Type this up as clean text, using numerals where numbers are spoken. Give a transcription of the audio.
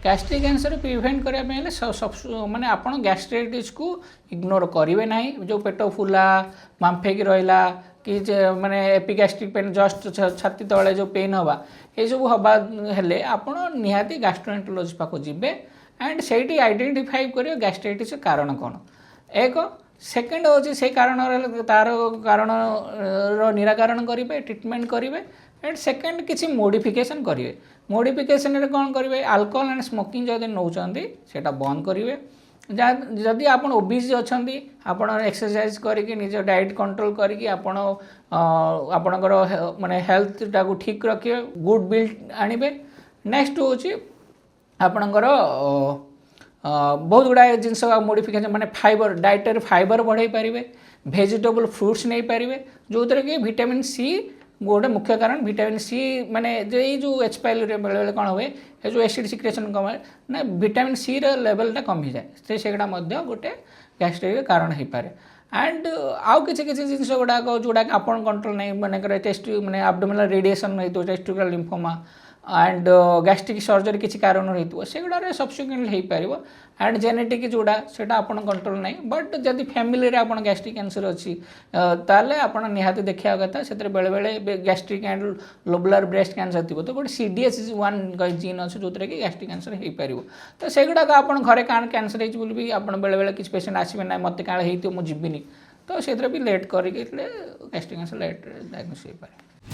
Gastric cancer prevent करने सब माने आपण गैस्ट्राइटिस को इग्नोर करेंगे ना जो पेट फुला मांफेक रहा कि माने एपिगैस्ट्रिक पेन जस्ट छाती तले जो पेन हवा ये सब हवा हेले आपण निहाती गैस्ट्रोएंटरोलॉजिस्ट पाखु जिबे एंड सेठी आइडेंटिफाई करियो गैस्ट्राइटिस कारण कौन एक सेकेंड हूँ से कारण तार कारण निराकरण करेंगे ट्रिटमेंट करेंगे एंड सेकेंड किसी मोडिफिकेशन करेंगे मोडिफिकेशन कौन करेंगे अल्कोहल एंड स्मोकिंग जब नौकरी से बंद करेंगे जदि आप ओबीसी अच्छा आप एक्सरसाइज करके निज डाइट कंट्रोल करके आपणकर माने हेल्थ टाक ठीक रखिए गुड बिल्ड आनिबे नेक्स्ट हूँ आपणकर बहुत गुड़ाए जिनस मोडिफिकेशन माने फाइबर डाइटर फाइबर बढ़ाई पारे वेजिटेबल फ्रुट्स नहीं पारे जो थी कि विटामिन सी गोटे मुख्य कारण विटामिन सी माने जो एच पाइल बेले बेले कौन हुए जो एसिड सिक्रेशन कम ना विटामिन सी लेवलटा कमी जाए सेगुड़ा गोटे गैस्ट्रिक कारण हो पाए एंड आउ किसी जिन गुड़ाक जोड़ा आप कंट्रोल नहीं मानकर टेस्ट माने एब्डोमिनल रेडिएशन हो testicular lymphoma and gastric surgery किसी कारण हो सेगुड़ा सब्सिक्वेंटली हो पार एंड जेनेटिक जोड़ा से कंट्रोल नहीं बट जदि फैमिली रे आप गैस्ट्रिक कैंसर अच्छी ताले आप निहाती देखा कथा से बेले बेले gastric and lobular breast cancer थी तो गोटे CDH1 जीन अच्छे जो कि गैस्ट्रिक कैंसर हो पार तो सेगुड़ाक आप घरे कान कैंसर होगी आप बेले बेले किसी पेसेंट आसबे ना मत काले हो मुझे जीविनी तो से भी लेट करके गैस्ट्रिक कैंसर लेट डायग्नोस हो पाए।